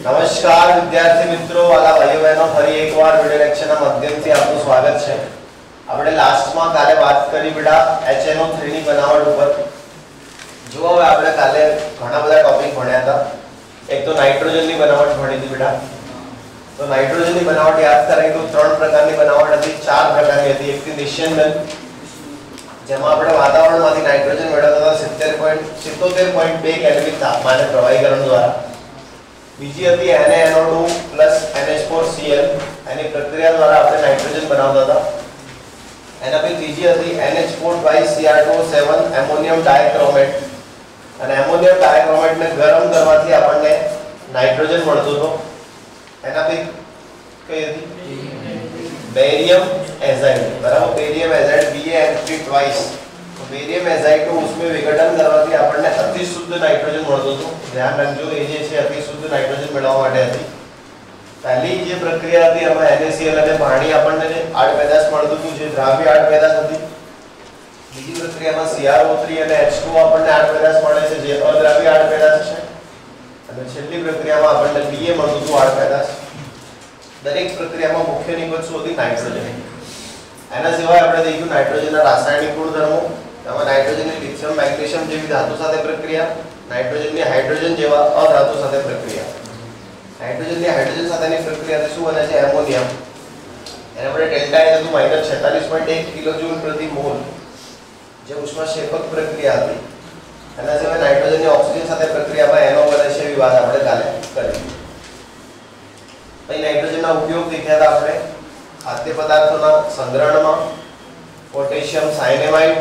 નમસ્કાર વિદ્યાર્થી મિત્રો, વાલા ભાઈઓ બહેનો, ફરી એકવાર વિડિયો લેક્ચરના માધ્યમથી આપનું સ્વાગત છે। આપણે લાસ્ટમાં કાલે વાત કરી બેટા HNO3 ની બનાવટ ઉપર। જો હવે આપણે કાલે ઘણા બધા ટોપિક ભણ્યા હતા। એક તો નાઇટ્રોજનની બનાવટ ભણી હતી બેટા। તો નાઇટ્રોજનની બનાવટ યાદ કરાવી તો ત્રણ પ્રકારની બનાવટ હતી, ચાર પ્રકારની હતી। એક થી નિસ્યંદન, જેમાં આપણે વાતાવરણમાંથી નાઇટ્રોજન મેળવતા હતા 77.2 કેલ્વિન તાપમાને પ્રવાહીકરણ દ્વારા। બીજી હતી NaNO2 NH4Cl, એની પ્રક્રિયા દ્વારા આપણે નાઇટ્રોજન બનાવતા હતા। એના પછી ત્રીજી હતી NH4 એમોનિયમ ડાયક્રોમેટ, અને એમોનિયમ ડાયક્રોમેટને ગરમ કરવાથી આપણને નાઇટ્રોજન મળતો હતો। એના પછી કઈ હતી બેરિયમ એઝાઇડ, બરાબર। બેરિયમ એઝાઇડ BaN3 ટ્વાઇસ, तो बेरियम एजाइड को उसमें विघटन करवाથી આપણને અતિ શુદ્ધ નાઇટ્રોજન મળતો હતો। ધ્યાન રાખજો, એ જે છે અતિ શુદ્ધ નાઇટ્રોજન મેળવવા માટે હતી। પહેલી જે પ્રક્રિયા હતી એમાં NaCl અને પાણી આપણને આડ પેદાશ મળતું હતું, જે દ્રાવ્ય આડ પેદાશ હતી। બીજી પ્રક્રિયામાં CrO3 અને H2O આપણને આડ પેદાશ મળે છે, જે અદ્રાવ્ય આડ પેદાશ છે। અને છેલ્લી પ્રક્રિયામાં આપણને Ba મળતું હતું આડ પેદાશ। દરેક પ્રક્રિયામાં મુખ્ય નિપજ શું હતી? નાઇટ્રોજન। એના સિવાય આપણે દેખ્યું નાઇટ્રોજનના રાસાયણિક ગુણધર્મો, એમાં નાઇટ્રોજનની લિથિયમ મેગ્નેશિયમ જેવી ધાતુ સાથે પ્રક્રિયા, નાઇટ્રોજનની હાઇડ્રોજન જેવા અધાતુ સાથે પ્રક્રિયા। નાઇટ્રોજનની હાઇડ્રોજન સાથેની પ્રક્રિયાથી શું બને છે? એમોનિયમ। એને આપણે ડેલ્ટા એ હતું -46.1 કિલોજૂલ પ્રતિ મોલ, જે ઉષ્માક્ષેપક પ્રક્રિયા હતી। એના સિવાય નાઇટ્રોજનની ઓક્સિજન સાથે પ્રક્રિયામાં NO બને છે, એવી વાત આપણે કાલે કરી। પછી નાઇટ્રોજનના ઉપયોગ દેખ્યા હતા આપણે ખાદ્ય પદાર્થોના સંગ્રહણમાં, potassium સાયનેમાઇડ,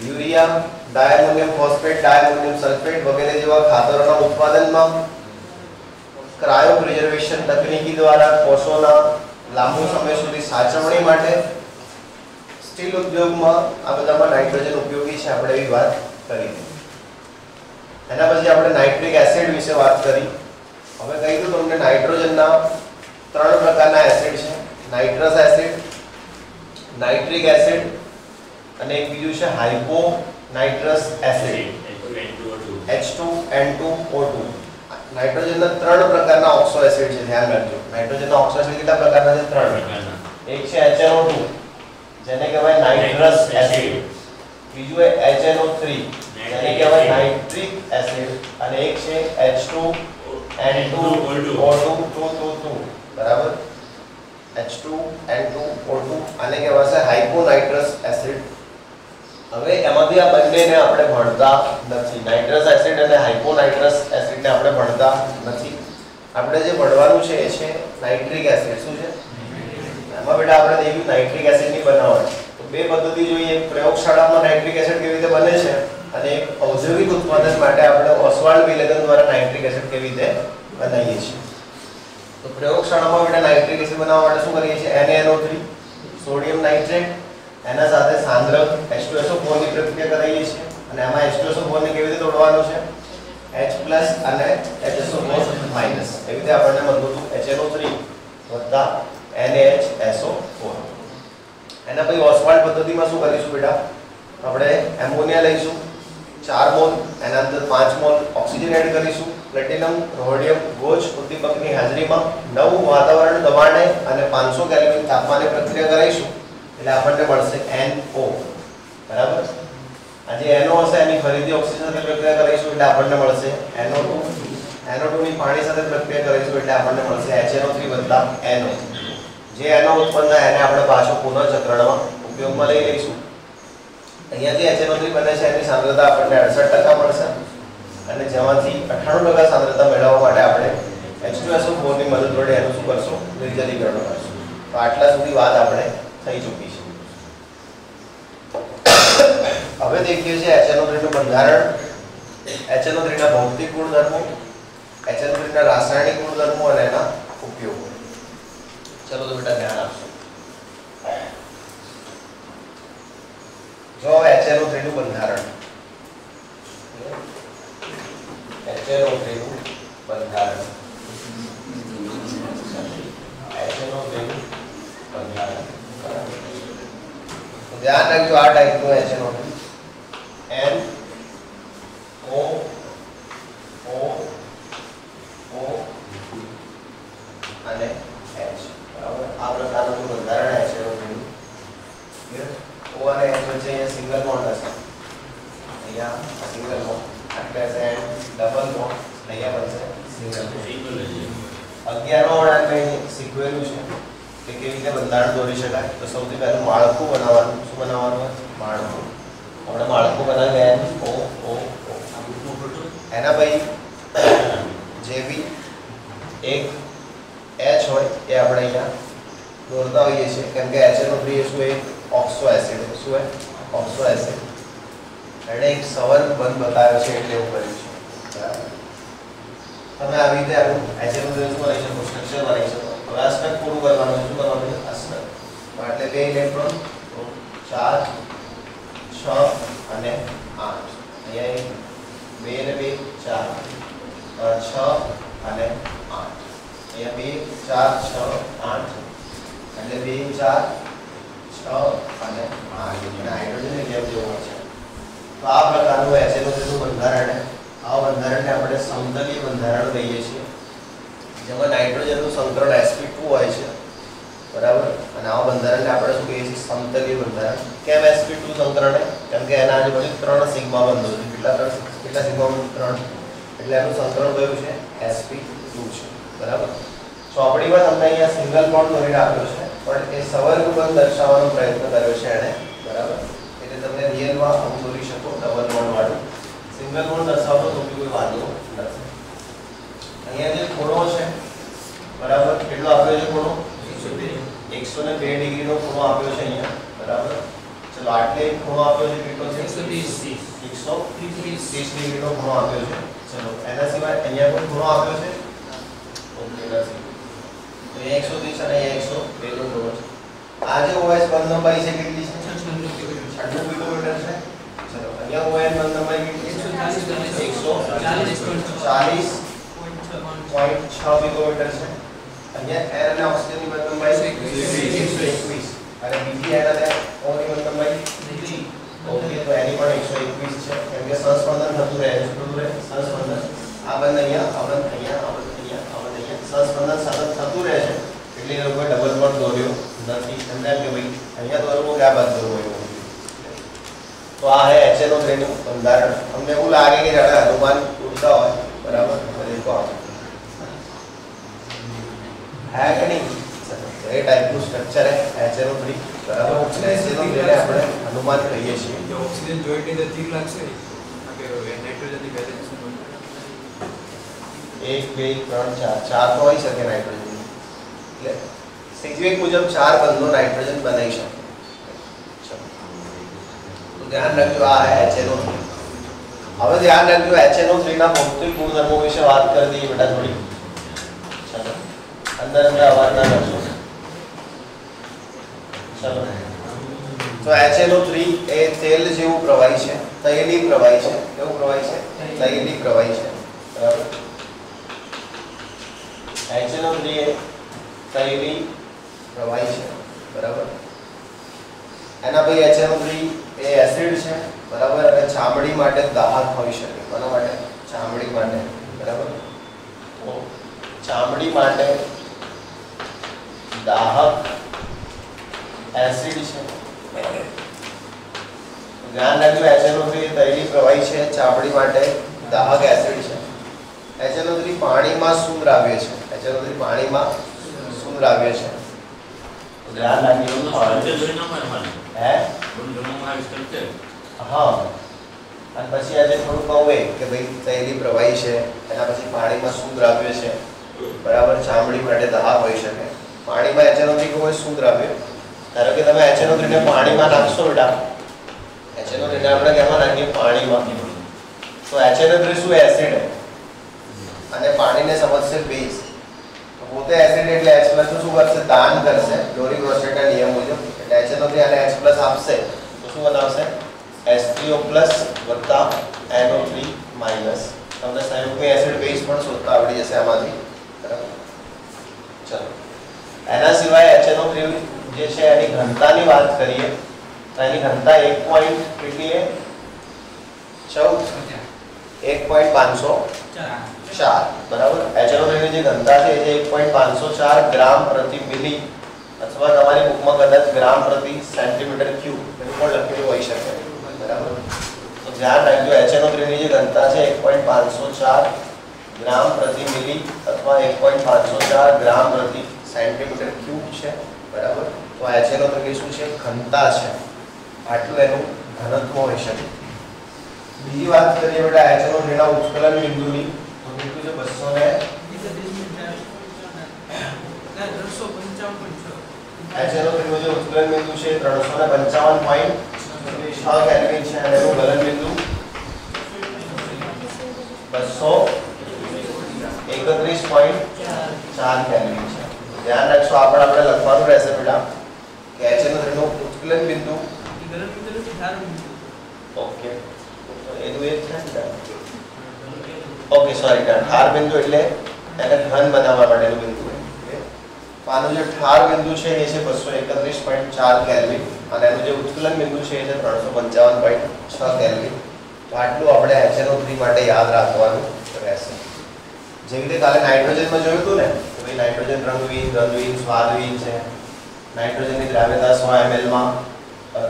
urea, diammonium phosphate, diammonium sulphate વગેરે જેવા ખાતરોના ઉત્પાદનમાં, ક્રાયો પ્રિઝર્વેશન તકનીકી દ્વારા કોષોના લાંબુ સમય સુધી સાચવણી માટે, સ્ટીલ ઉદ્યોગમાં આ બધામાં નાઇટ્રોજન ઉપયોગી છે, આપણે એવી વાત કરી। એના પછી આપણે નાઇટ્રિક એસિડ વિશે વાત કરી। હવે કહી દઉં તમને નાઇટ્રોજનના ત્રણ પ્રકારના એસિડ છે, નાઇટ્રસ એસિડ, નાઇટ્રિક એસિડ અને એક બીજું છે હાઇપો નાઇટ્રસ એસિડ, H2N2O2। નાઇટ્રોજનના ત્રણ પ્રકારના ઓક્સો એસિડ છે, ધ્યાન રાખજો। નાઇટ્રોજનના ઓક્સો એસિડ કેટલા પ્રકારના છે? ત્રણ પ્રકારના। એક છે HNO2, જેને કહેવાય નાઇટ્રસ એસિડ, બીજું છે HNO3, જેને કહેવાય નાઇટ્રિક એસિડ, અને એક છે H2N2O2, બરાબર। H2N2O2 આને કહેવાય છે હાઇપોનાઇટ્રસ એસિડ। હવે એમાંથી આ બંનેને આપણે ભણતા નથી, નાઇટ્રસ એસિડ અને હાઇપોનાઇટ્રસ એસિડને આપણે ભણતા નથી। આપણે જે ભણવાનું છે એ છે નાઇટ્રિક એસિડ। શું છે એમાં બેટા? આપણે દેખ્યું નાઇટ્રિક એસિડની બનાવટ, તો બે પદ્ધતિ જોઈએ। એક પ્રયોગશાળામાં નાઇટ્રિક એસિડ કેવી રીતે બને છે, અને એક ઔદ્યોગિક ઉત્પાદન માટે આપણે ઓસ્વાલ્ડ વિલેગન દ્વારા નાઇટ્રિક એસિડ કેવી રીતે બનાવીએ છીએ। તો પ્રયોગશાળામાં બેટા નાઇટ્રિક એસિડ બનાવવા માટે શું કરીએ છીએ? NaNO3 સોડિયમ નાઇટ્રેટ, એના સાથે સાંદ્ર H2SO4 ની પ્રક્રિયા કરાવીએ છીએ, અને આમાં H2SO4 ને કેવી રીતે તોડવાનું છે? H+ અને HSO4-, એવી રીતે આપણને મળતું હતું HNO3 NaHSO4। એના પછી ઓસ્વાલ્ડ પદ્ધતિમાં શું કરીશું બેટા? આપણે એમોનિયા લઈશું 4 મોલ, એના અંદર 5 મોલ ઓક્સિજન એડ કરીશું, પ્લેટિનમ, રોડિયમ, ગોચ ઉદ્દીપકની હાજરીમાં 9 વાતાવરણ દબાણે અને 500 કેલ્વિન તાપમાને પ્રક્રિયા કરાવીશું, એટલે આપણને મળશે NO, બરાબર। આ જે NO હશે એની ફરીથી ઓક્સિજન સાથે પ્રક્રિયા કરીશું, એટલે આપણને મળશે NO2, NO2 ની પાણી સાથે પ્રક્રિયા કરીશું, એટલે આપણને મળશે HNO3 + NO। જે NO ઉત્પન્ન થાય એને આપણે પાછો પુનઃચક્રણમાં ઉપયોગમાં લઈ લઈશું। અહીંયાથી HNO3 બને છે, એની સાંદ્રતા આપણને 68% મળશે, અને જેમાંથી 98% સાંદ્રતા મેળવવા માટે આપણે H2SO4 ની મદદ વડે એનું શું કરશું? નિર્જલીકરણ કરશું। તો આટલા સુધી વાત આપણે થઈ ચૂકી છે। હવે દેખીએ છીએ HNO3 નું બંધારણ, HNO3 ના ભૌતિક ગુણધર્મો, HNO3 ના રાસાયણિક ગુણધર્મો અને એના ઉપયોગો। ચલો તો બેટા ધ્યાન આપશો। જો HNO3 નું બંધારણ, HNO3 નું બંધારણ, HNO3 નું બંધારણ, તો ધ્યાન રાખજો આ ટાઈપનું HNO3 NO O O અહીંયા બનશે સિંગલ 11મા વળાંક અહીં શીખવેલું છે કે કેવી રીતે બંધારણ દોરી શકાય. તો સૌથી પહેલું માળખું બનાવવાનું. શું બનાવવાનું? માળખું. આપણે માળખું બનાવી ગયા ઓ એના પછી જે બી એક H હોય એ આપણે અહીંયા દોરતા હોઈએ છીએ કેમ કે HNO3 એ શું એક ઓક્સો એસિડ છે. શું છે? Oxo acid. એને એક સવર્ગ બંધ બતાવ્યો છે એટલે એવું કર્યું છે. બરાબર. તમે આવી રીતે આનું HNO3 શું બનાવી શકો? સ્ટ્રક્ચર બનાવી શકો. હવે આ સ્ટ્રક્ચર પૂરું કરવાનું છે. શું કરવાનું છે? આ સ્ટ્રક્ચર એટલે 2 ઇલેક્ટ્રોન 4 6 અને 8. અહીંયા 2 ને 2 4 6 અને 8. અહીંયા 2 4 6 8 એટલે 2 4 6 અને 8 અને હાઇડ્રોજનની જેમ જેવું છે. તો આ પ્રકારનું HNO3 બંધારણ આ બંધારણને આપણે સમતલીય બંધારણ કહીએ છીએ જેમાં નાઇટ્રોજનનું સંકરણ sp2 હોય છે. બરાબર. અને આ બંધારણને આપણે શું કહીએ છીએ? સમતલીય બંધારણ. કેમ sp2 સંકરણ? કેમ કે એના આજુબાજુ 3 સિગ્મા બંધો છે. કેટલા સિગ્મા? 3. એટલે એનું સંકરણ કયું છે? sp2 છે. બરાબર. ચોપડીમાં તમને અહીંયા સિંગલ બોન્ડ દોરીને આપ્યો છે પણ એ સવર્ગ બંધ દર્શાવવાનો પ્રયત્ન કર્યો છે એને. બરાબર. એટલે તમને રિયલમાં આવું દોરી શકો ડબલ બોન્ડ વાળું. સિંગલ બોન્ડ દર્શાવતો તો કોઈ વાંધો નથી. અહીંયા જે ખૂણો છે બરાબર કેટલો આપ્યો છે ખૂણો? 102 ડિગ્રીનો ખૂણો આપ્યો છે અહીંયા. બરાબર. ચલો આટલે ખૂણો આપ્યો છે કેટલો છે? 130 ડિગ્રીનો ખૂણો આપ્યો છે. ચલો એના સિવાય અહીંયા કોઈ ખૂણો આપ્યો છે? ઓકે નથી. તો 130 અને 102 નો ખૂણો છે. આ જે OS બંધ લંબાઈ છે કેટલી છે? 96 મિલીમીટર છે. ચલો અહીંયા ON બંધ લંબાઈ કેટલી છે? 140.6 મિલીમીટર છે. અહીંયા એર અને ઓક્સિજનની બંધ લંબાઈ 121 અને બીજી એર અને ઓની બંધ લંબાઈ ઓકે તો એની પણ 121 છે કેમ કે સંસ્પંદન થતું રહે છે. થતું રહે સંસ્પંદન. આ બંધ અહીંયા આ બંધ અહીંયા આ બંધ અહીંયા આ બંધ અહીંયા સંસ્પંદન સતત થતું રહે છે એટલે એ લોકોએ ડબલ બોન્ડ દોર્યો નથી. એમને કે ભાઈ અહીંયા દોરવું કે આ બાજુ દોરવું એવું. તો આ હે HNO3 નું બંધારણ. અમને એવું લાગે કે જાણે અનુમાન પૂરતા હોય. બરાબર. દેખો આ है कि नहीं? ये टाइप નું સ્ટ્રક્ચર है HNO3. બરાબર. HNO3 ને આપણે અનુમાન કહીએ છીએ. જો ઓક્સિજન જોઈન્ટ ની ઠીક લાગશે કે નાઇટ્રોજન ની બેલેન્સ 1 2 3 4 ચાર તો હોઈ શકે નાઇટ્રોજન. એટલે સિગ્વિક મુજબ 4 બંધો નાઇટ્રોજન બનાવી શકે. તો ધ્યાન રાખજો આ है HNO3. હવે ધ્યાન રાખજો HNO3 ના ભૌતિક ગુણધર્મો વિશે વાત કરી દઈએ બેટા થોડી. ચલો अंदर अंदर आवाज ना करशो. चलो तो HNO3 એ તેલ જેવું પ્રવાહી છે. તૈલી પ્રવાહી છે. કેવું પ્રવાહી છે? તૈલી પ્રવાહી છે. બરાબર. HNO3 એ તૈલી પ્રવાહી છે. બરાબર. એના પછી HNO3 એ એસિડ છે. બરાબર. અને ચામડી માટે દાહક હોઈ શકે. કોના માટે? ચામડી માટે. બરાબર. તો ચામડી માટે दाहक एसिड છે. ધ્યાન રાખજો HNO3 તૈલી પ્રવાહી છે. ચામડી માટે દાહક એસિડ છે. HNO3 પાણીમાં સુદ્રાવ્ય છે. HNO3 પાણીમાં સુદ્રાવ્ય છે. ધ્યાન રાખજો. હે હા. અને પછી આજે થોડું કહું કે ભાઈ તૈલી પ્રવાહી છે એના પછી પાણીમાં સુદ્રાવ્ય છે. બરાબર. ચામડી માટે દાહક હોઈ શકે. પાણીમાં HNO3 કોઈ સુદ્રાવ્ય ધારો કે તમે HNO3 ને પાણીમાં નાખશો બેટા HNO3 ને આપણે કેમાં નાખીએ? પાણીમાં. તો HNO3 શું એસિડ છે અને પાણીને સમજશે બેઝ. તો પોતે એસિડ એટલે H+ નું શું કરશે? દાન કરશે ક્લોરીન-બ્રોસ્ટેટના નિયમ મુજબ. એટલે HNO3 આને H+ આપશે તો શું બનાવશે? H3O+ NO3-. તમને સંયુક્ત એસિડ બેઝ પણ શોધતા આવડી જશે આમાંથી. બરાબર. ચલો એના સિવાય HNO3 જે છે એની ઘનતાની વાત કરીએ તો એની ઘનતા 1. કેટલી છે? 1.504. બરાબર. HNO3 ની જે ઘનતા છે એ 1.504 ગ્રામ પ્રતિ મિલી અથવા તમારી બુકમાં કદાચ ગ્રામ પ્રતિ સેન્ટીમીટર ક્યુબ એવું પણ લખેલું હોઈ શકે. બરાબર. તો ધ્યાન રાખજો HNO3 ની જે ઘનતા છે 1.504 ગ્રામ પ્રતિ મિલી અથવા 1.504 ગ્રામ પ્રતિ સેન્ટીમીટર ક્યુબ છે, બરાબર. તો HNO તરીકે શું છે? ઘનતા છે. આટલું એનું ઘનત્વ હોઈ શકે. બીજી વાત કરીએ બેટા HNO ના ઉત્કલન બિંદુની, તો કેટલું છે? 355.6. HNO જે ઉત્કલન બિંદુ છે 355.6 કેલ્વિન છે અને એનું ગલન બિંદુ 231.4 કેલ્વિન છે. ધ્યાન રાખશો, આપણે લખવાનું રહેશે બેટા કે HNO નું ઉત્કલન બિંદુ ઓકે, તો એનું એક છે ને, ઓકે સોરી, ઠાર બિંદુ એટલે એને ઘન બનાવવા માટેનું બિંદુ છે. આનું જે ઠાર બિંદુ છે એ છે 231.4 કેલ્વિન અને એનું જે ઉત્કલન બિંદુ છે એ છે 355.6 કેલ્વિન. તો આટલું આપણે HNO3 માટે યાદ રાખવાનું રહેશે. જેવી રીતે કાલે નાઇટ્રોજનમાં જોયું હતું ને, તો ભાઈ નાઇટ્રોજન રંગહીન, ગંધહીન, સ્વાદહીન છે. નાઇટ્રોજનની દ્રાવ્યતા 100 ml માં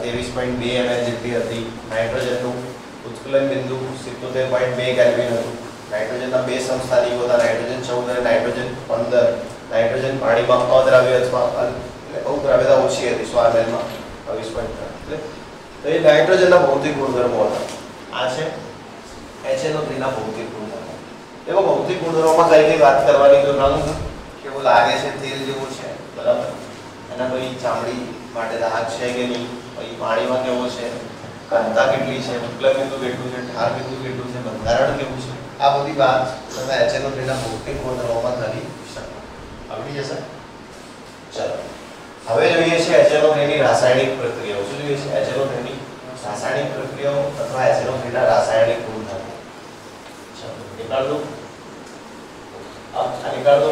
23.2 ml જેટલી હતી. નાઇટ્રોજનનું ઉત્કલન બિંદુ 77.2 કેલ્વિન હતું. નાઇટ્રોજનના બે સમસ્થાનિકો હતા, નાઇટ્રોજન 14 અને નાઇટ્રોજન 15. નાઇટ્રોજન પાણીમાં અદ્રાવ્ય અથવા એટલે અદ્રાવ્યતા ઓછી હતી 100 ml માં 22.3. તો એ નાઇટ્રોજનના ભૌતિક ગુણધર્મો હતા. આ છે HNO3 ના ભૌતિક ગુણધર્મો. એવો ભૌતિક ગુણધર્મોમાં કઈ વાત કરવાની, તો રંગ કેવો લાગે છે? તેલ જેવો છે, બરાબર. એના પછી ચામડી માટે દાગ છે કે નહીં, પછી પાણીમાં કેવો છે, ઘનતા કેટલી છે, ઉત્કલન બિંદુ કેટલું છે, ઠાર બિંદુ કેટલું છે, બંધારણ કેવું છે, આ બધી વાત તમે HNO3 ના ભૌતિક ગુણધર્મોમાં કરી શકો. આવડી જશે. ચલો હવે જોઈએ છે HNO3 ની રાસાયણિક પ્રક્રિયાઓ. શું જોઈએ છે? HNO3 ની રાસાયણિક પ્રક્રિયાઓ અથવા HNO3 ના રાસાયણિક ગુણધર્મો. ચલો નિકાળ દો. આ નિકાળ દો.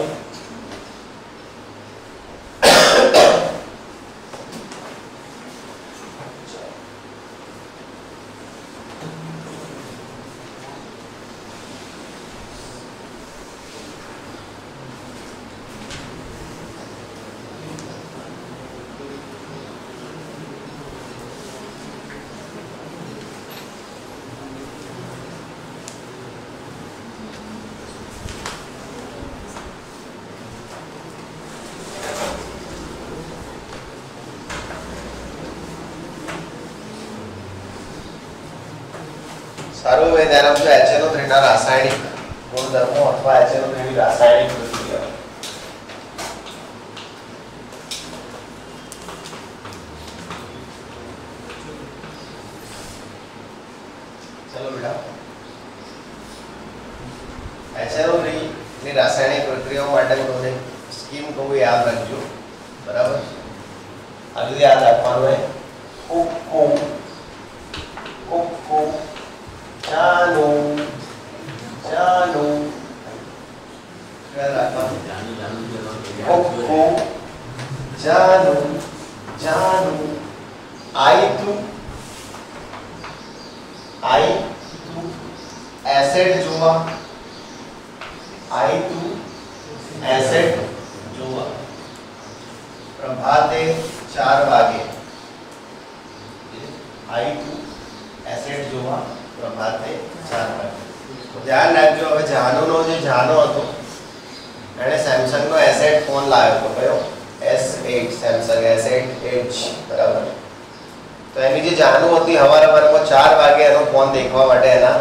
સારું, હવે ધ્યાન આપજો HNO3 ના રાસાયણિક ગુણધર્મો અથવા HNO3 ની રાસાયણિક પ્રક્રિયા. ચલો બેટા, HNO3 ની રાસાયણિક પ્રક્રિયાઓ માટે તમને સ્કીમ કહું યાદ રાખજો, બરાબર. આ રીતે યાદ રાખવાનું છે. જાનું યાદ રાખવાનું. જાનું આઈ એસિડ જોવા, પ્રભાતે 4 વાગે. એસિડ જોવા પ્રભાતે 4 વાગે. ધ્યાન રાખજો, હવે જાનુનો જે જાનો હતો એને સેમસંગ નો S8 ફોન લાવ્યો હતો. કયો? S8, સેમસંગ S8H, બરાબર. તો એની જે જાનુ હતી હવારમાં 4 વાગે એનો ફોન દેખવા માટે એના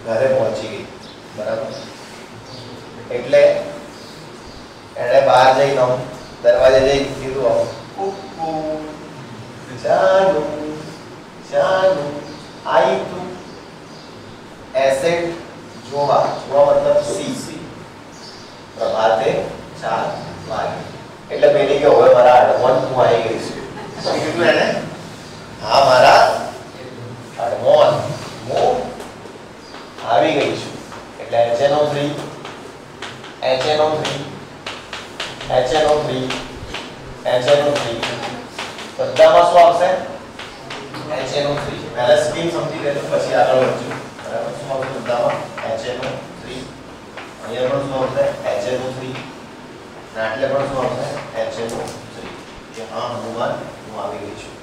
ઘરે પહોંચી ગઈ, બરાબર. એટલે એણે બહાર જઈને દરવાજે જઈ કીધું, જાનુ આઈ તું એસિડ જોવા મતલબ સી પ્રભાતે 4 વાગે. એટલે પેલી કે હવે મારા અડમોન હું આવી ગઈ છું. શું કીધું એને? હા, મારા અડમોન હું આવી ગઈ છું. એટલે HNO3 બધામાં શું આવશે? HNO3. પહેલા સ્કીમ સમજી લેજો પછી આગળ વધજો, બરાબર. શું આવશે બધામાં? HNO3. અહીંયા પણ શું આવશે? HNO3. આટલે પણ શું આવશે? HNO3. કે હા હનુમાન હું આવી ગઈ છું.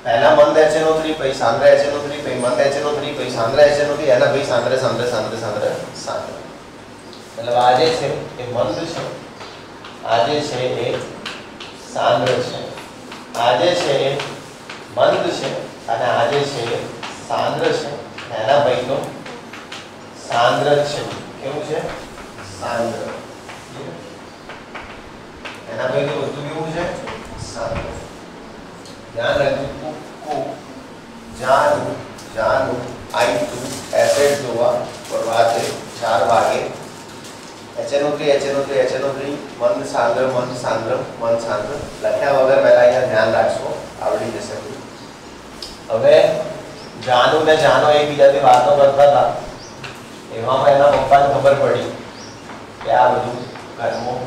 પહેલા મંદ HNO3, પછી સાંદ્ર HNO3, પછી મંદ HNO3, પછી સાંદ્ર HNO3, એના પછી સાંદ્ર. मतलब આજે છે એ મંદ છે, આજે છે એ સાંદ્ર છે, આજે છે એ મંદ છે અને આજે છે એ સાંદ્ર છે. એના ભાઈનો સાંદ્ર છે. કેવું છે? સાંદ્ર. એના ભાઈનો વસ્તુ કેવું છે? સાંદ્ર. ધ્યાન રાખજો. કુ જાનું જાનું I2 એસિડ જોવા પરવાતે 4 વાગે HNO3 HNO3 HNO3 મંદ સાંદ્ર મંદ સાંદ્ર મંદ સાંદ્ર લખ્યા વગર પહેલા અહીંયા ધ્યાન રાખશો, આવડી જશે. હવે જાનુ ને જાનો એકબીજાથી વાતો કરતા હતા, એવામાં એના પપ્પાને ખબર પડી કે આ બધું ઘરમાં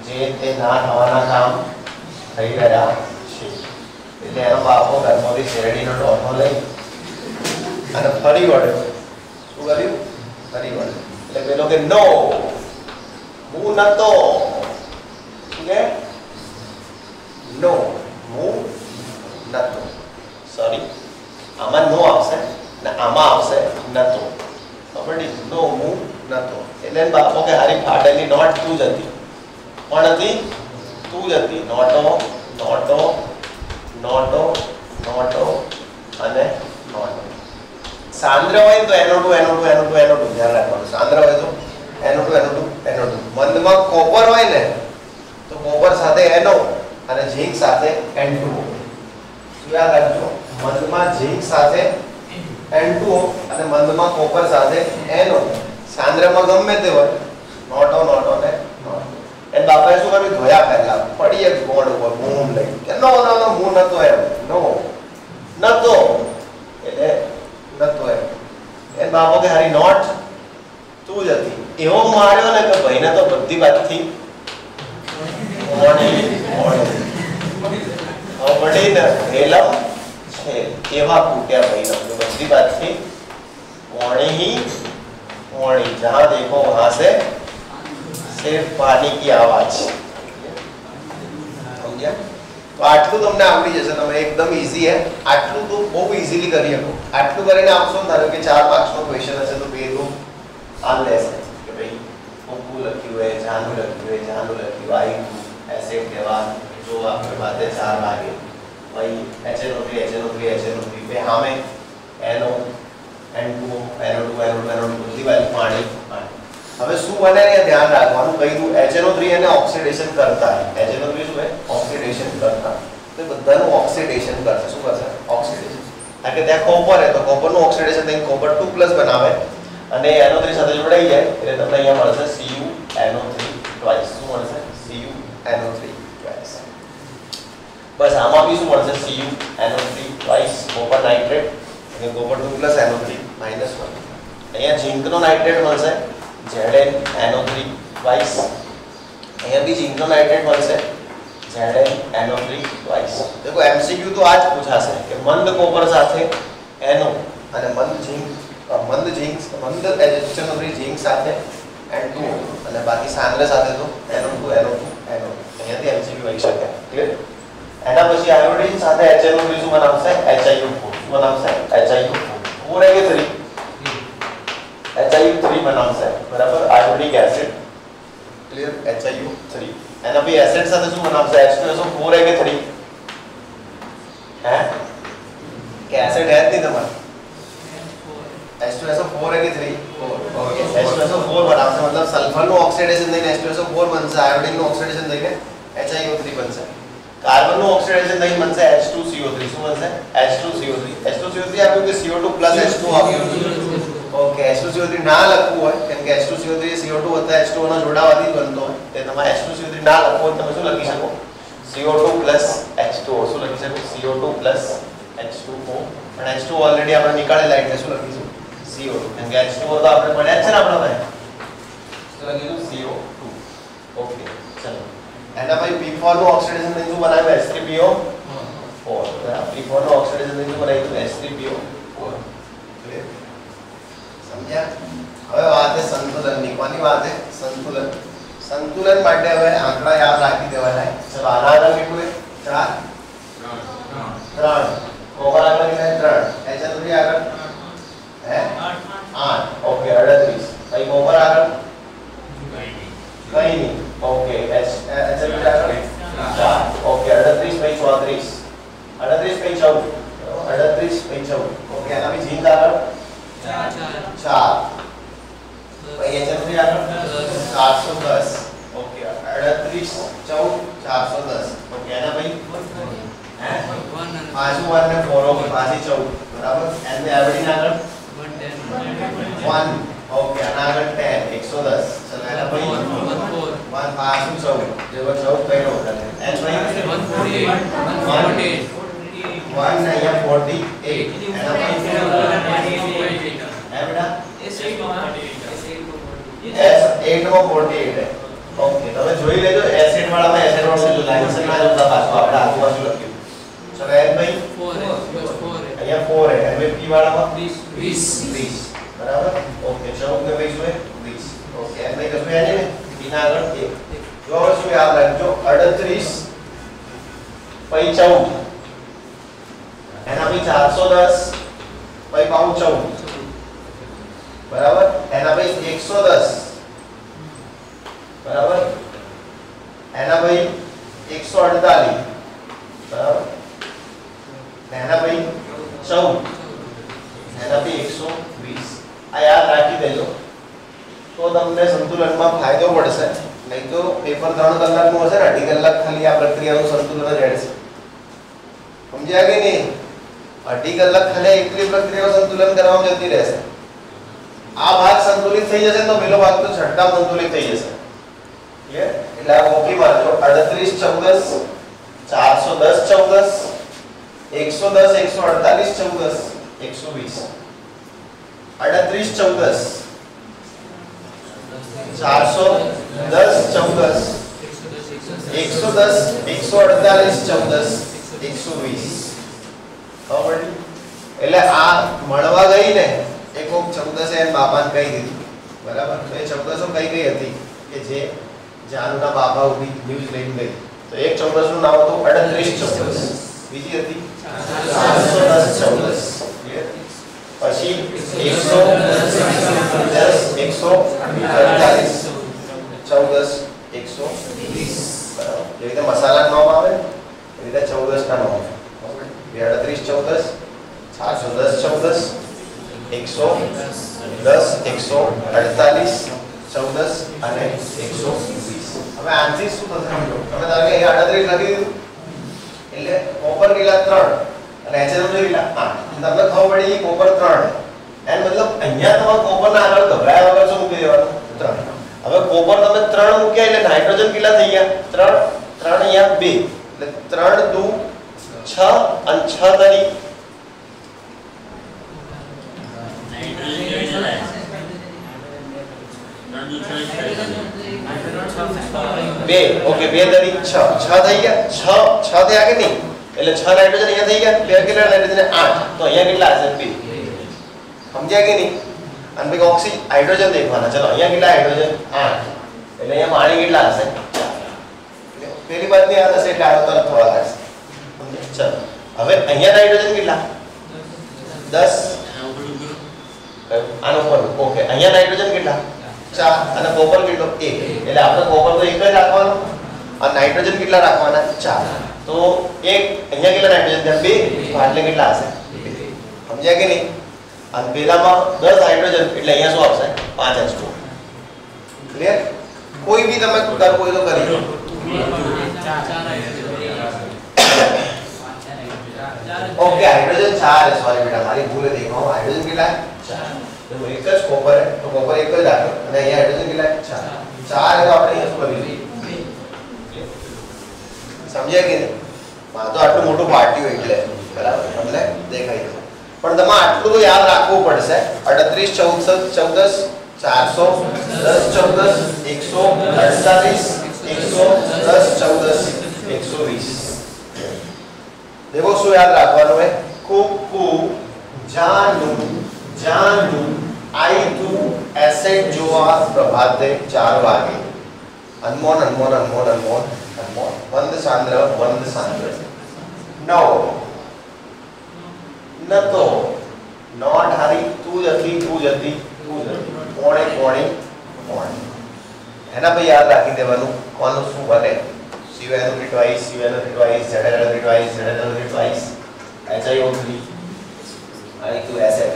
જે તે ના થવાના કામ થઈ રહ્યા છે. એટલે એનો બાપો ઘરમાંથી શેરડીનો ટોપો લઈ અને ફરી વળ્યો. શું કર્યું? ફરી વળ્યો. એટલે પેલો કે નો, હું નતો. શું કે? નો, હું નતો. સોરી, આમાં નો આવશે ને આમાં આવશે નતો. ખબર? નો, હું નતો. એટલે બાપો કે હારી ફાટેલી નોટ તું જ હતી. કોણ હતી? તું જ હતી. નોટો નોટો નોટો નોટો અને નોટો. સાંદ્ર હોય તો NO2 NO2 NO2 NO2 ધ્યાન રાખવાનું. સાંદ્ર હોય તો NO2 NO2 NO2. મંદમાં કોપર હોય ને તો કોપર સાથે NO અને ઝીંક સાથે N2O. શું યાદ રાખજો? મંદમાં ઝીંક સાથે N2O અને મંદમાં કોપર સાથે NO. સાંદ્રમાં ગમે તે હોય, નોટો નોટો ને નોટો. એ બાપાએ શું કર્યું? ધોયા પહેલા પડી એક બોર્ડ ઉપર બૂમ લઈ કે નો નો નો હું નતો એમ. નો નતો એટલે નતો એમ. એ બાપો કે હારી નોટ તું જ હતી. એવો માર્યો ને કે ભાઈને તો બધી વાતથી મોડી ને રેલમ છે એવા કૂટ્યા ભાઈને તો બધી વાતથી મોડી ही મોડી. जहां देखो वहां से सिर्फ पानी की आवाज. समझ्या? तो આટલું તમને આવડી જશે. તમે એકદમ ઈઝી હે. આટલું તો બહુ ઈઝીલી કરી શકો. આટલું કરીને આપશો ધારો કે 4 માર્ક્સનો ક્વેશ્ચન હશે તો પેલું આ લેશે કે ભાઈ કોકુ લખ્યું હોય, જાનુ લખ્યું હોય, જાનુ લખ્યું I2 એસિડ કહેવા જો આપણે બાતે 4 વાગે ભાઈ HNO3 HNO3 HNO3 पे हमें NO N2O NO2 NO2 NO2 બધી વાળી પાણી. હવે શું બને એ ધ્યાન રાખવાનું. કીધું HNO3 એને ઓક્સિડેશન કરતા है. HNO3 શું है? ઓક્સિડેશન કરતા. તો બધાનું ઓક્સિડેશન કરશે. શું કરશે? ઓક્સિડેશન. કારણ કે ત્યાં કોપર है તો કોપરનું ઓક્સિડેશન થઈને કોપર 2+ બનાવે અને NO3 સાથે જોડાઈ જાય એટલે તમને અહીંયા મળશે CuNO3 ટ્વાઇસ. શું મળશે? CuNO3 twice. બસ આમાં બી શું મળશે? CuNO3 ટ્વાઇસ કોપર નાઇટ્રેટ અને કોપર 2+ NO3 -1. અહીંયા ઝિંકનો નાઇટ્રેટ મળશે ZnNO3 ટ્વાઇસ. અહીંયા બી ઝિંકનો નાઇટ્રેટ મળશે ZnNO3 ટ્વાઇસ. देखो MCQ તો આજ પૂછાશે કે મંદ કોપર સાથે NO અને મંદ ઝિંક HNO3 ઝિંક સાથે N2O અને બાકી સાંદ્ર સાથે તો NO2 NO2 NO. અહીંયાથી MCQ આવી શકે. ક્લિયર? એના પછી આયોડિન સાથે HNO3 શું બનાવશે? HiO4. શું બનાવશે? HiO4. 4 કે 3? HiO3 બનાવશે. બરાબર? આયોડિક એસિડ. ક્લિયર? HiO3. એના પછી એસિડ સાથે શું બનાવશે? H2SO4 કે 3? હે? કે એસિડ હે જ નહીં તમારે? H2SO4 કે 3? ઓકે. H2SO4 બનાવશે. मतलब સલ્ફરનું ઓક્સિડેશન થઈને H2SO4 બનશે. આયોડિનનું ઓક્સિડેશન થઈને HiO3 બનશે. કાર્બનનું ઓક્સિડેશન થઈને બનશે H2CO3. શું બનશે? H2CO3. H2CO3 આપ્યું કે CO2 + H2 આપ્યું. ઓકે. H2CO3 ના લખવું હોય કેમ કે H2CO3 એ CO2 વત્તા H2O ના જોડાવાથી બનતો હોય. તે તમારે H2CO3 ના લખવું હોય તમે શું લખી શકો? CO2 + H2O. શું લખી શકો? CO2 + H2O. પણ H2O ઓલરેડી આપણે નીકાળેલા એટલે શું લખીશું? CO2. કેમ કે H2O તો આપણે પડ્યા છે ને આપણા પાસે. તો લખીશું CO2. ઓકે. ચલો. એના પછી P4 નું ઓક્સિડેશન થઈને શું બનાવ્યું? H3PO4. P4 નું ઓક્સિડેશન થઈને શું બનાવ્યું? H3PO4. ક્લિયર? સમજ્યા? હવે વાત છે સંતુલનની. કોની વાત છે? સંતુલન. સંતુલન માટે હવે આંકડા યાદ રાખી દેવાના. ચલો આના આગળ કેટલું છે? 4 3 કોપર આગળ કેટલા? 3 HNO3 આગળ હે 8. ઓકે 38. ભાઈ કોપર આગળ કઈ નહીં. ઓકે એચ કેટલા આગળ 4. ઓકે 38 / 34 38 / 14 38 / 14. ઓકે એના બી જીન આગળ 4 પછી એચ કેટલી આગળ 410. ઓકે 38 14 410. ઓકે એના ભાઈ પાછું 1 ને 4 ઓકે પાછી 14 બરાબર. એન ને આવડી આગળ 1. ઓકે આના આગળ 10 110. ચલો એના ભાઈ 1 પાછું 14 જેવો 14 કઈનો કરે એન ભાઈ 148 1 ને અહીંયા 48 એના ભાઈ હે બેટા S8 માં 48 है. ઓકે તમે જોઈ લેજો S8 વાળામાં S8 વાળું લાઇન ના જોતા પાછું આપણે આજુબાજુ લખ્યું. ચલો એન ભાઈ 4 અહીંયા 4 है હવે P વાળામાં 20 બરાબર. ઓકે 14 ને ભાઈ શું है 20. ઓકે એન ભાઈ કશું આને P ના આગળ 1. જો હવે શું યાદ રાખજો 38 પછી 14 એના પછી 410 પછી પાઉ 14 બરાબર. એના પછી 110 બરાબર. એના પછી 148 બરાબર. એના પછી 14 એના પછી 120. આ યાદ રાખી દેજો તો તમને સંતુલનમાં ફાયદો પડશે. નહીં તો પેપર 3 કલાકનું હશે ને 2.5 કલાક ખાલી આ પ્રક્રિયાનું સંતુલન જ રહેશે. સમજ્યા કે નહીં? 2.5 કલાક ખાલી એકલી પ્રક્રિયાનું સંતુલન કરવામાં જતી રહેશે. આ ભાગ સંતુલિત થઈ જશે તો પેલો ભાગ તો છઠ્ઠા સંતુલિત થઈ જશે. ક્લિયર? એટલે આ કોપી મારજો 38 14 410 14 110 148 14 120 38 14 410 14 110 148 14 120. ખબર પડી? એટલે આ મળવા ગઈ ને એક કોક 14 એ બાપાને કહી દીધું બરાબર. તો એ 14 કઈ ગઈ હતી કે જે જાનુના બાપા ઉભી ન્યૂઝ લઈને ગઈ. તો એક 14 નું નામ હતું 38 14. બીજી હતી 410 14. ક્લિયર? પછી 110 148 14 120 બરાબર. જે રીતે મસાલા નામ આવે એ રીતે 14 ના નામ આવે. 38 14 410 14 110 148 14 અને 120. હવે આન્સર શું થશે સમજો. તમે ધારો કે અહીંયા 38 લખી દીધું એટલે કોપર કેટલા 3 અને HNO કેટલા 8. તમને ખબર પડી કોપર 3 એન મતલબ અહીંયા તમારે કોપરના આગળ ગભરાયા વગર શું મૂકી દેવાનું 3. હવે કોપર તમે 3 મૂક્યા એટલે નાઇટ્રોજન કેટલા થઈ ગયા 3 અહીંયા 2 એટલે 3 2 6 અને 6 તરી 2. ઓકે 2 તરી 6 થઈ ગયા 6 થયા કે નહીં એટલે 6 નાઇટ્રોજન અહીંયા થઈ ગયા 2 કેટલા નાઇટ્રોજન 8 તો અહીંયા કેટલા હશે 2. સમજ્યા કે નહીં? અને પછી ઓક્સી હાઇડ્રોજન દેખવાના. ચલો અહીંયા કેટલા હાઇડ્રોજન 8 એટલે અહીંયા પાણી કેટલા હશે 4. પેલી વાત ની યાદ હશે એટલે આનો તરફ થોડા લાગશે. ચલો હવે અહીંયા નાઇટ્રોજન કેટલા 10 આનો પર. ઓકે અહીંયા નાઇટ્રોજન કેટલા 4 અને કોપર કેટલો 1 એટલે આપણે કોપર તો એક જ રાખવાનો અને નાઇટ્રોજન કેટલા રાખવાના 4. તો એક અહીંયા કેટલા નાઇટ્રોજન ત્યાં 2 તો આટલે કેટલા હશે 2. સમજ્યા કે નહીં? અને પેલામાં 10 હાઇડ્રોજન એટલે અહીંયા શું આવશે 5 H2. ક્લિયર? કોઈ બી તમે કરવો હોય તો કરી લો. ઓકે હાઇડ્રોજન 4 है सॉरी बेटा મારી ભૂલ હતી. હાઇડ્રોજન કેટલા 4 તો એક જ કોપર है તો કોપર એક જ રાખો અને અહીંયા હાઇડ્રોજન કેટલા 4 તો આપણે અહીંયા શું કરીશું સમજ્યા કે નહીં? માં તો આટલું મોટું પાર્ટી એટલે બરાબર એટલે દેખાય છે. પણ તમે આટલું તો યાદ રાખવું પડશે 38 14 14 410 14 148 110 14 120. देखो શું યાદ રાખવાનું है કુકુ જાનુ જાનુ આઈતુ એસેટ જોવા પ્રભાતે 4 વાગે અનમોલ અનમોલ અનમોલ અનમોલ અનમોલ બંધ સાંદ્ર નો નતો નોટ હારી તું જતી કોણે કોણે કોણે એના ભાઈ યાદ રાખી દેવાનું કોનું શું બને CuNO3 twice CuNO3 twice ZnO3 twice ZnO3 twice HiO3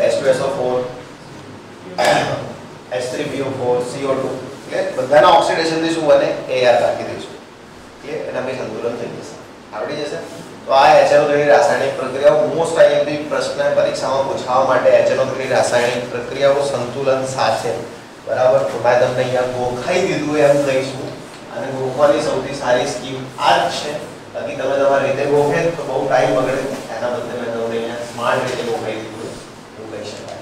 H2SO4 H3PO4 CO2 એટલે બધાના ઓક્સિડેશન થી શું બને એ યાદ રાખી દઈશું એટલે એના ભાઈ સંતુલન થઈ જશે આવડી જશે તો આ HNO3 ની રાસાયણિક પ્રક્રિયાઓ મોસ્ટ આઈએમપી પ્રશ્ન પરીક્ષામાં પૂછવા માટે HNO3 ની રાસાયણિક પ્રક્રિયાઓ સંતુલન સાથે બરાબર તો મેં તમને અહીંયા ગોખાઈ દીધું એમ કહીશું અને ગોખવાની સૌથી સારી સ્કીમ આ જ છે બાકી તમે તમારી રીતે ગોખે તો બહુ ટાઈમ બગડે એના બદલે મેં તમને અહીંયા સ્માર્ટ રીતે ગોખાઈ દીધું એવું કહી શકાય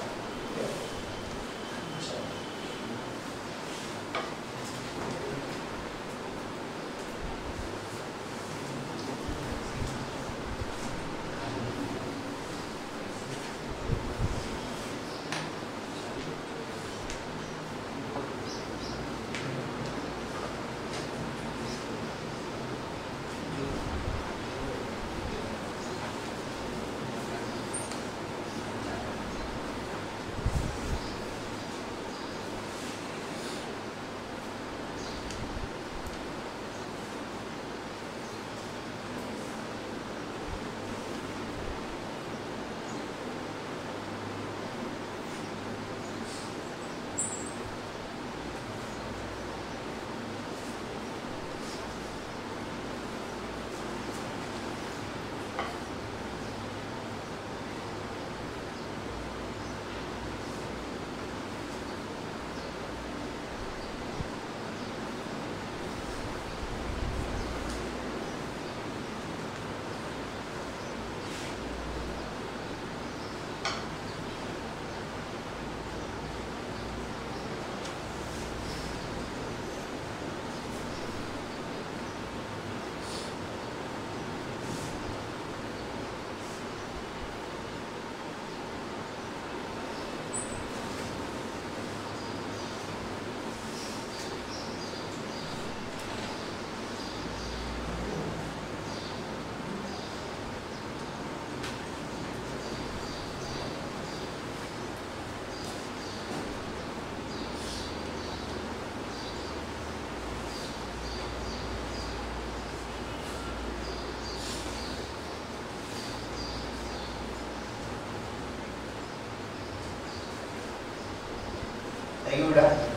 Thank you, Buddha.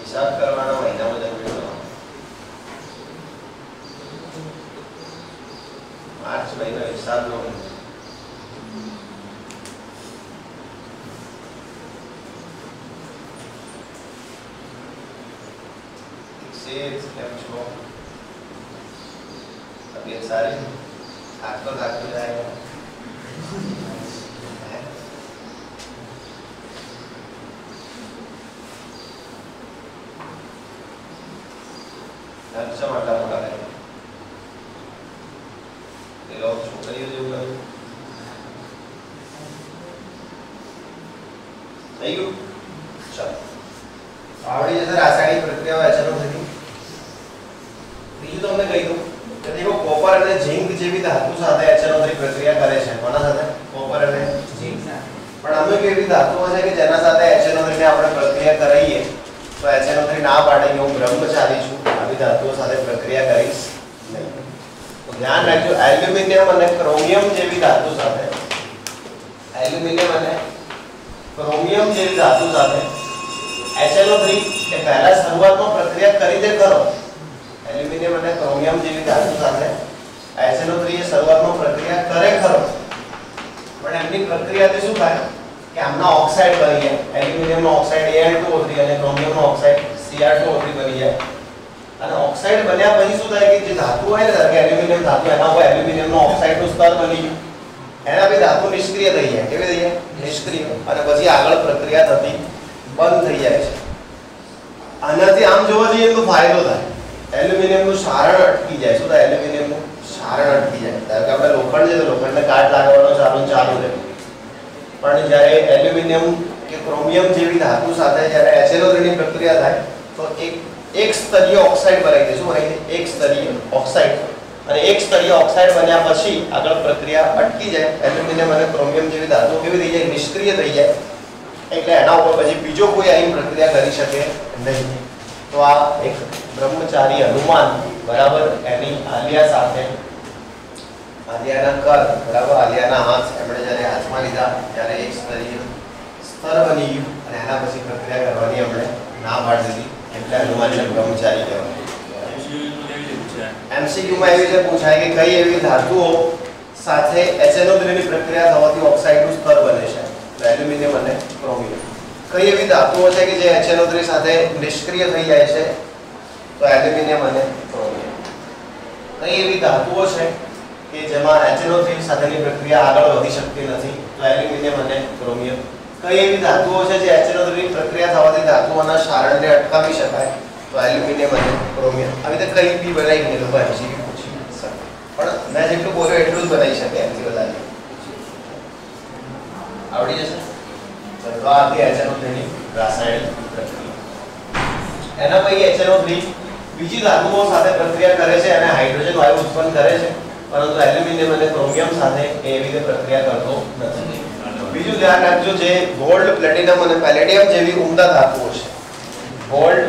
हिसाब करवाना महीना में जरूरी है मार्च महीना हिसाब लो छो तबीयत सारी थकतो जाएगा अच्छा माटा मोटा है ये लोग छोकरियों जो कर सही हो चलो आवड़ी जैसे रासायनिक प्रक्रिया HNO3 બીજું તમને કહી દઉં કે દેખો કોપર અને ઝિંક જેવી ધાતુ સાથે HNO3 પ્રક્રિયા કરે છે કોના સાથે કોપર અને ઝિંક સાથે પણ અમુક એવી ધાતુઓ છે કે જેના સાથે HNO3 ને આપણે પ્રક્રિયા કરાવીએ તો HNO3 ના પાડે કે હું બ્રહ્મચારી છું આવી ધાતુઓ સાથે પ્રક્રિયા કરીશ નહીં તો ધ્યાન રાખજો એલ્યુમિનિયમ અને ક્રોમિયમ જેવી ધાતુ સાથે એલ્યુમિનિયમ અને ક્રોમિયમ જેવી ધાતુ સાથે HNO3 એ પહેલા શરૂઆતમાં પ્રક્રિયા કરી દે કરો એલ્યુમિનિયમ અને ક્રોમિયમ જેવી ધાતુ સાથે HNO3 એ શરૂઆતમાં પ્રક્રિયા કરે ખરો પણ એમને આની પ્રક્રિયાથી શું થાય કે આમના ઓક્સાઇડ બની જાય, એલ્યુમિનિયમનો ઓક્સાઇડ Al2O3 અને ક્રોમિયમનો ઓક્સાઇડ Cr2O3 બની જાય. અને ઓક્સાઇડ બન્યા પછી શું થાય કે જે ધાતુ હોય ને, ધારો કે એલ્યુમિનિયમ ધાતુ, એના ઉપર એલ્યુમિનિયમનો ઓક્સાઇડનું સ્તર બની ગયું, એના પછી ધાતુ નિષ્ક્રિય થઈ જાય. કેવી થઈ જાય? નિષ્ક્રિય. અને પછી આગળ પ્રક્રિયા થતી બંધ થઈ જાય છે. આનાથી આમ જોવા જઈએ તો ફાયદો થાય, એલ્યુમિનિયમનું ક્ષારણ અટકી જાય. શું થાય? એલ્યુમિનિયમનું ક્ષારણ અટકી જાય. ધારો કે આપણે લોખંડ છે તો લોખંડને કાટ લાગવાનો ચાલુ રહે, પણ જ્યારે એલ્યુમિનિયમ કે ક્રોમિયમ જેવી ધાતુ સાથે જ્યારે HNO3 ની પ્રક્રિયા થાય તો એક સ્તરીય ઓક્સાઇડ બનાવી દે. શું બનાવી દે? એક સ્તરીય ઓક્સાઇડ. અને એક સ્તરીય ઓક્સાઇડ બન્યા પછી આગળ પ્રક્રિયા અટકી જાય. એલ્યુમિનિયમ અને ક્રોમિયમ જેવી ધાતુઓ કેવી થઈ જાય? નિષ્ક્રિય થઈ જાય. એટલે એના ઉપર પછી બીજો કોઈ અહીં પ્રક્રિયા કરી શકે નહીં. તો આ એક બ્રહ્મચારી હનુમાન બરાબર એની આલિયા સાથે, આલિયાના કર બરાબર, આલિયાના હાથ એમણે જ્યારે હાથમાં લીધા ત્યારે એક સ્તરીય સ્તર બની ગયું અને એના પછી પ્રક્રિયા કરવાની એમણે ના પાડી દીધી. એટલે હનુમાનને બ્રહ્મચારી કહેવાય. MCQ માં એવી રીતે પૂછાય કે કઈ એવી ધાતુઓ સાથે HNO3 ની પ્રક્રિયા થવાથી ઓક્સાઇડનું સ્તર બને છે? તો એલ્યુમિનિયમ અને ક્રોમિયમ. કઈ એવી ધાતુઓ છે કે જે HNO3 સાથે નિષ્ક્રિય થઈ જાય છે? તો એલ્યુમિનિયમ અને ક્રોમિયમ. કઈ એવી ધાતુઓ છે કે જેમાં HNO3 સાથેની પ્રક્રિયા આગળ વધી શકતી નથી? તો એલ્યુમિનિયમ અને ક્રોમિયમ. કઈ એવી ધાતુઓ છે જે HNO3 ની પ્રક્રિયા થવાથી ધાતુઓના ક્ષારણને અટકાવી શકાય? તો એલ્યુમિનિયમ અને ક્રોમિયમ. આવી રીતે કઈ બી બનાવી લોકો MCQ પૂછી શકે, પણ મેં જેટલું બોલ્યો એટલું જ બનાવી શકે, એમથી વધારે આવડી જશે. તો આ હતી HNO3 ની રાસાયણિક પ્રક્રિયા. એના પછી HNO3 બીજી ધાતુઓ સાથે પ્રક્રિયા કરે છે અને હાઇડ્રોજન વાયુ ઉત્પન્ન કરે છે, પરંતુ એલ્યુમિનિયમ અને ક્રોમિયમ સાથે એવી રીતે પ્રક્રિયા કરતો નથી. બીજું ધ્યાન રાખજો, જે ગોલ્ડ, પ્લેટિનમ અને પેલેડિયમ જેવી ઉમદા ધાતુઓ છે, ગોલ્ડ,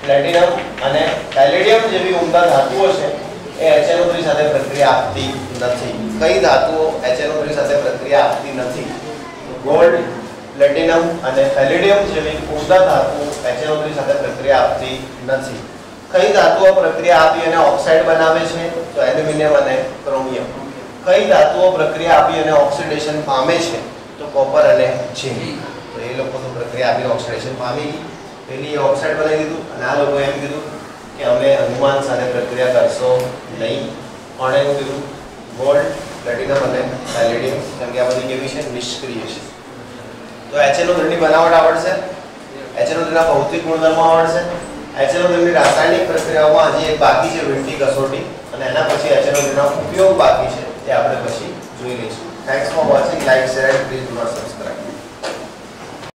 પ્લેટિનમ અને પેલેડિયમ જેવી ઉમદા ધાતુઓ છે એ HNO3 સાથે પ્રક્રિયા આપતી નથી. કઈ ધાતુઓ HNO3 સાથે પ્રક્રિયા આપતી નથી? ગોલ્ડ, પ્લેટિનમ અને પેલેડિયમ જેવી ઉમદા ધાતુઓ HNO3 સાથે પ્રક્રિયા આપતી નથી. કઈ ધાતુઓ પ્રક્રિયા આપી અને ઓક્સાઇડ બનાવે છે? તો એલ્યુમિનિયમ અને ક્રોમિયમ. કઈ ધાતુઓ પ્રક્રિયા આપી અને ઓક્સિડેશન પામે છે? તો કોપર અને ઝિંક. તો એ લોકો તો પ્રક્રિયા આપીને ઓક્સિડેશન પામી ગઈ, પેલી ઓક્સાઇડ બનાવી દીધું, અને આ લોકોએ એમ કીધું કે અમે હનુમાન સાથે પ્રક્રિયા કરશો નહીં. કોણે એવું કીધું? ગોલ્ડ, પ્લેટિનમ અને પેલેડિયમ, કેમ કે આ બધી કેવી છે? નિષ્ક્રિય છે. તો HNO3 ની બનાવટ આવડશે, HNO3 ના ભૌતિક ગુણધર્મો આવડશે, HNO3 ની રાસાયણિક પ્રક્રિયાઓમાં હજી એક બાકી છે, વીંટી કસોટી, અને એના પછી HNO3 ના ઉપયોગ બાકી છે, તે આપણે પછી જોઈ લઈશું. Thanks for watching. Like, share and please do not